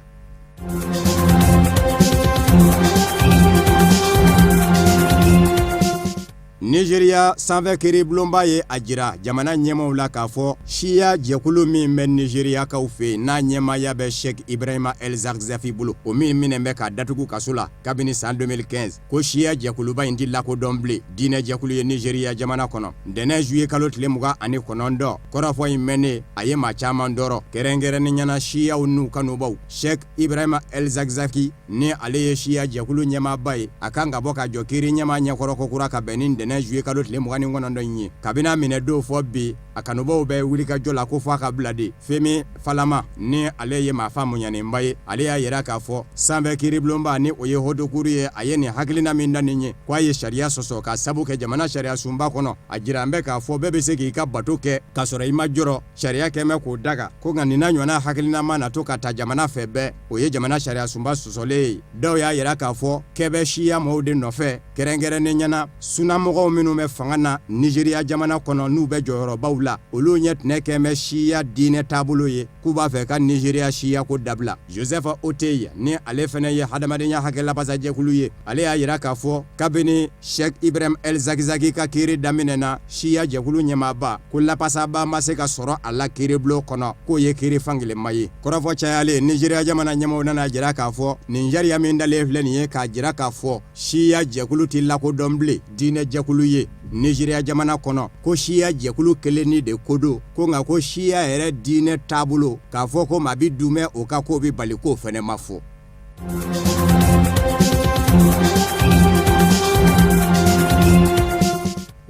Speaker 18: Nigeria sanfɛ kiri bulonba ye a jira jamana ɲɛmaw la k'a fɔ siya jɛkulu min bɛ Nigeria kaw fɛ n'a ɲɛmaya bɛ Sheikh Ibrahima El Zakzafi bolo o min minɛ bɛ ka datugu kaso la kabini san 2015 ko siya jɛkuluba in tɛ lakodɔn bilen diinɛ jɛkulu ye Nigeria jamana kɔnɔ ntɛnɛn juillet kalo tile 29 kɔrɔfɔ in mɛnnen a ye maa caman dɔrɔ kɛrɛnkɛrɛnnen ɲɛna siyaw n'u kanubaw Sheikh Ibrahima El Zakzafi ni ale ye siya jɛkulu ɲɛmaaba ye a kan ka bɔ ka jɔ kiri ɲɛma ɲɛkɔrɔ kokura ka bɛn ni ntɛnɛn juillet kalo tile 29 in ye kabina minɛ don fɔ bi a kanubaw bɛ wuli ka jɔ la ko fɔ a ka bila de Femi Falama ni ale ye maafa muɲanenba ye ale y'a yira k'a fɔ sanfɛ kiribulonba ni o ye hodokuru ye a ye nin hakilina min da nin ye ko a ye sariya sɔsɔ ka sabu kɛ jamana sariya sunba kɔnɔ a jira an bɛ k'a fɔ bɛɛ bɛ se k'i ka bato kɛ k'a sɔrɔ i ma jɔrɔ sariya kɛmɛ k'o daga ko nka nin na ɲɔgɔnna hakilina ma na to ka ta jamana fɛ bɛɛ o ye jamana sariya sunba sɔsɔlen ye dɔw y'a yira k'a fɔ kɛ bɛ siya mɔgɔw de nɔfɛ kɛrɛnkɛrɛnnen ɲɛna sunamɔgɔw minnu bɛ fanga na Nigeria jamana kɔnɔ n'u bɛ jɔyɔrɔbaw la olu ɲɛ tɛnɛ kɛ bɛ siya diinɛ taabolo ye k'u b'a fɛ ka Nigeria siya ko dabila Joseph Oteya ni ale fana ye hadamadenya hakɛ lapasajɛkulu ye ale y'a yira k'a fɔ kabini Sheikh Ibrahim El Zakzafi ka kiiri daminɛna siya jɛkulu ɲɛmaaba ko lapasaba ma se ka sɔrɔ a la kiiribulon kɔnɔ k'o ye kiiri fankelenma ye kɔrɔfɔ cayalen Nigeria jamana ɲɛmaaw nana jira k'a fɔ nin sariya min dalen filɛ nin ye k'a jira k'a fɔ siya jɛkulu tɛ lakodɔn bilen diinɛ jɛkulu ye Nigeria jamana kɔnɔ ko siya jɛkulu kelenni de ko don ko nka ko siya yɛrɛ diinɛ taabolo k'a fɔ ko maa bi dumɛ o ka ko bɛ bali k'o fɛnɛ ma fɔ.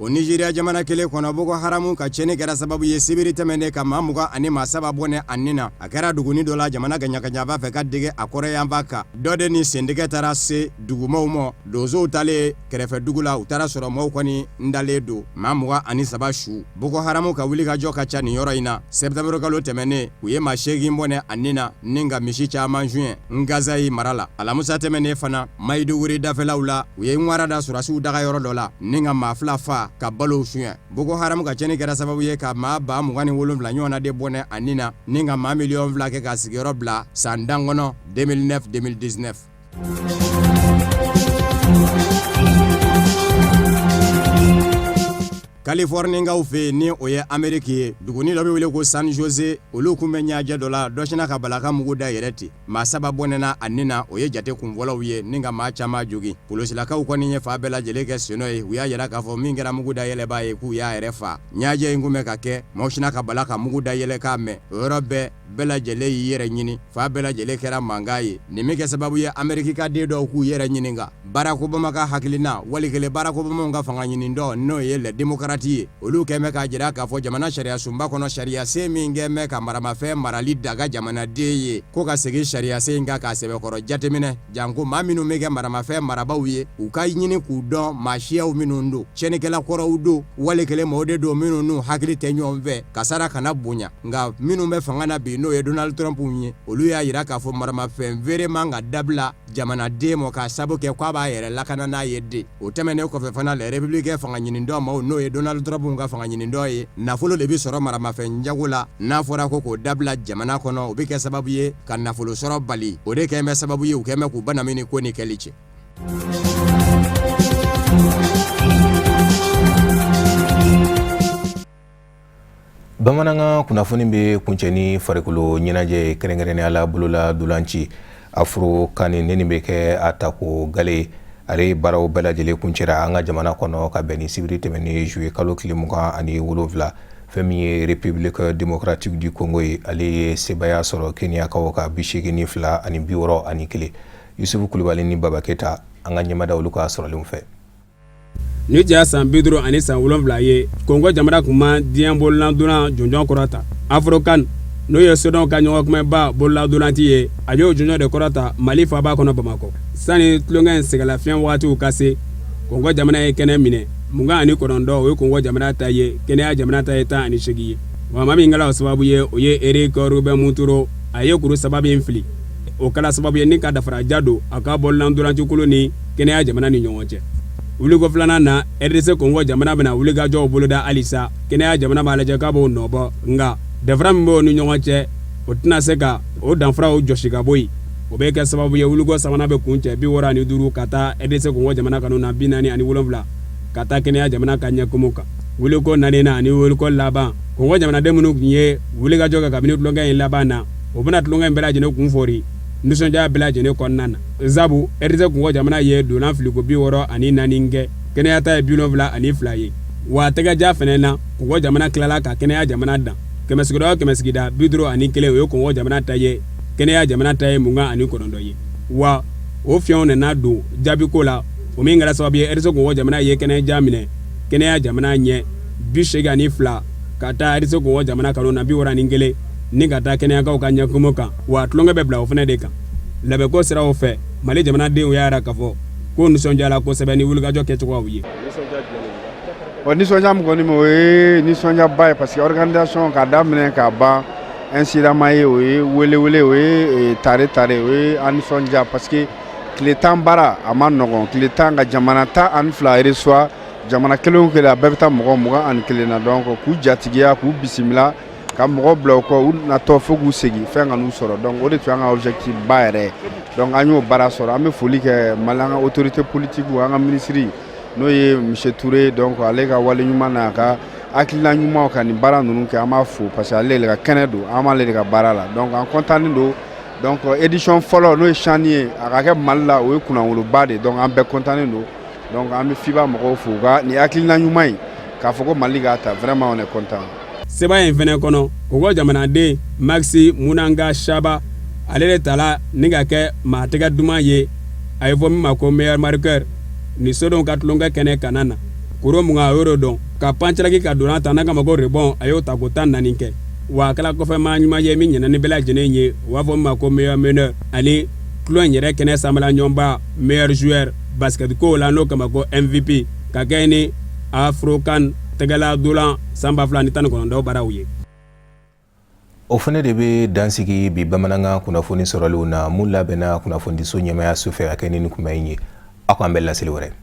Speaker 18: o Nigeria jamana kelen kɔnɔ Boko Haram ka cɛnni kɛra sababu ye sibiri tɛmɛnen ka maa 20 ani maa 7 bɔnɛ a nin na a kɛra duguni dɔ la jamana gaɲagaɲaba fɛ ka dege a kɔrɔyanba kan dɔ de ni sendigɛ taara se dugumaw ma donsow talen kɛrɛfɛ dugu la u taara sɔrɔ maaw kɔni ndalen don maa 20 ani 3 su Boko Haram ka wulikajɔ ka ca nin yɔrɔ in na septembre kalo tɛmɛnen u ye maa 8 bɔnɛ a nin na ni ka misi caman juin Ngazayi mara la alamusa tɛmɛnen fana Maiduguri dafɛlaw la u ye ŋwara da surasiw daga yɔrɔ dɔ la ni ka maa 2 fa ka balow suɲɛ Boko Haram ka cɛnni kɛra sababu ye ka maa 27 ɲɔgɔn na de bɔnɛ a nin na ni ka maa 2 kɛ ka sigiyɔrɔ bila san dan kɔnɔ 2009-2019. Californienkaw fɛ ni o ye Ameriki ye duguni dɔ bɛ wele ko San Jose olu kun bɛ ɲɛjɛ dɔ la dɔ sina ka balaka mugu da yɛrɛ ten maa 7 bɔnɛna a nin na o ye jate kunfɔlɔw ye ni ka maa caman jogi polisilakaw kɔni ye fa bɛɛ lajɛlen kɛ seno ye u y'a yɛrɛ k'a fɔ min kɛra mugu da yɛlɛbaa ye k'u y'a yɛrɛ fa ɲɛjɛ in kun bɛ ka kɛ maaw sina ka bala ka mugu da yɛlɛ k'a mɛn o yɔrɔ bɛɛ lajɛlen y'i yɛrɛ ɲini fa bɛɛ lajɛlen kɛra mankan ye nin min kɛ sababu ye Ameriki ka den dɔw k'u yɛrɛ ɲininka Barack Obama ka hakilina walikelen Barack Obama ka fanga ɲini dɔ n'o ye les démocrates ye olu kɛmɛ ka jira k'a fɔ jamana sariya sunba kɔnɔ sariya sen min kɛmɛ ka maramafɛn marali daga jamanaden ye ko ka segin sariya sen kan k'a sɛbɛkɔrɔ jateminɛ janko maa minnu bɛ kɛ maramafɛn marabaw ye u ka ɲini k'u dɔn maa siyaw minnu don cɛnikɛla kɔrɔw don walikelen maaw de don minnu n'u hakili tɛ ɲɔgɔn fɛ kasara kana bonya nka minnu bɛ fanga na bi n'o ye Donald Trump ye olu y'a yira k'a fɔ maramafɛn feere man ka dabila jamanaden ma k'a sabu kɛ k'a b'a yɛrɛ lakana n'a ye den o tɛmɛnen kɔfɛ fana la républicain fanga ɲini dɔ ma n'o ye Donald Trump ka fanga ɲini dɔ ye nafolo de bi sɔrɔ maramafɛn jago la n'a fɔra ko k'o dabila jamana kɔnɔ o bɛ kɛ sababu ye ka nafolo sɔrɔ bali o de kɛmɛ sababu ye u kɛmɛ k'u banamini ko ni kɛli cɛ.
Speaker 1: Bamanankan kunnafoni bɛ kuncɛni farikolo ɲɛnajɛ kɛrɛnkɛrɛnnenya la bolola dolanci afro kani neni bɛ kɛ a tako gale ale baaraw bɛɛ lajɛlen kuncɛra an ka jamana kɔnɔ ka bɛn ni sibiri tɛmɛnen juillet kalo tile 27 fɛn min ye République démocratique du Congo ye ale ye sebaya sɔrɔ Kenyakaw ka 82 ani 61 Yusufu Kulibali ni Baba Keta an ka ɲɛmada olu ka sɔrɔlenw fɛ.
Speaker 8: Ni jɛ san 50 ani san 7 ye Kongo jamana kuma diɲɛ bololadonna jɔnjɔn kɔrɔta Afrocan n'o ye Sodɔn ka ɲɔgɔnkumaba bololadonanti ye a y'o jɔnjɔn de kɔrɔta Mali faaba kɔnɔ Bamako sani tulonkɛ in sɛgɛlafiɲɛ wagatiw ka se Kongo jamana ye kɛnɛ minɛ 29 o ye Kongo jamana ta ye kɛnɛya jamana ta ye 18 ye wa maa min kɛla o sababu ye o ye Eric Ruben Muturo a ye kuru saba min fili o kɛla sababu ye ni ka dafara jado a ka bololadonanti kolo ni kɛnɛya jamana ni ɲɔgɔn cɛ wuliko filanan na RDC Kongo jamana bɛna wulikajɔw boloda halisa kɛnɛya jamana b'a lajɛ k'a b'o nɔbɔ nga dafara min b'o ni ɲɔgɔn cɛ o tɛna se ka o danfaraw jɔsi ka bɔ yen o bɛ kɛ sababu ye wuliko sabanan bɛ kun cɛ 65 ka taa RDC Kongo jamana kanu na 47 ka taa kɛnɛya jamana ka ɲɛkumu kan wuliko naaninan ani wuliko laban Kongo jamanaden minnu tun ye wulikajɔ kɛ kabini tulonkɛ in laban na o bɛna tulonkɛ in bɛɛ lajɛlen kun fɔri nisɔndiya bɛɛ lajɛlen kɔnɔna na zabu RDC Kongo jamana ye dolan filiko 64 kɛ kɛnɛya ta ye 72 ye wa tɛgɛja fɛnɛ na Kongo jamana tilala ka kɛnɛya jamana dan kɛmɛsigida 51 o ye Kongo jamana ta ye kɛnɛya jamana ta ye 29 ye wa o fiɲɛw nana don jaabiko la o min kɛra sababu ye RDC Kongo jamana ye kɛnɛja minɛ kɛnɛya jamana ɲɛ 82 ka taa RDC Kongo jamana kanu na 61 ni ka taa kɛnɛyakaw ka ɲɛkumu kan wa tulonkɛ bɛ bila o fɛnɛ de kan labɛnko siraw fɛ Mali jamanadenw y'a yira k'a fɔ ko nisɔndiyala kosɛbɛ ni wulikajɔ kɛcogow ye.
Speaker 21: Nisɔndiya min kɔni o ye nisɔndiyaba ye parce que organisation k'a daminɛ k'a ban incident ma ye o ye welewele o ye tare o ye an nisɔndiya parce que tile 10 baara a ma nɔgɔn tile 10 ka jamana 12 reçoit jamana kelen o kelen a bɛɛ bɛ taa mɔgɔ 21 na donc k'u jatigiya k'u bisimila ka mɔgɔ bila u kɔ u natɔ fo k'u segin fɛn ka n'u sɔrɔ donc o de tun y'an ka objectif ba yɛrɛ donc an y'o baara sɔrɔ an bɛ foli kɛ Mali an ka autorité politique an ka ministre n'o ye monsieur Touré donc ale ka wale ɲuman n'a ka hakilina ɲumanw ka nin baara ninnu kɛ an b'a fo parce que ale de ka kɛnɛ don an b'ale de ka baara la donc an content don donc édition fɔlɔ n'o ye CHAN ye a ka kɛ Mali la o ye kunnawoloba de donc an bɛɛ content don donc an bɛ FIBA mɔgɔw fo ka nin hakilina ɲuman in k'a fɔ ko Mali k'a ta vraiment on est content.
Speaker 8: Seba in fɛnɛ kɔnɔ Kongo jamanaden Maxi Munanga Shaba ale de tala ni ka kɛ maa tɛgɛ duman ye a ye fɔ min ma ko meilleur marqueur ni Sodɔn ka tulonkɛ kɛnɛ kana na koro mun a yɔrɔ dɔn ka panciraki ka donna ta n'a kama ko rebond a y'o ta ko 14 kɛ wa a kɛla kɔfɛ maa ɲuman ye min ɲɛna ni bɛɛ lajɛlen ye u b'a fɔ min ma ko meilleur meneur ani kulon yɛrɛ kɛnɛ sanfɛla ɲɔgɔnba meilleur joueur basket ko la n'o kama ko MVP ka kɛ ni Afrocan tɛgɛla dolan san 2019 baaraw ye.
Speaker 1: O fana de bɛ dansigi bi bamanankan kunnafoni sɔrɔliw na mun labɛnna kunnafonidiso ɲɛmaaya su fɛ ka kɛ ni nin kuma in ye aw k'an bɛɛ laseli wɛrɛ.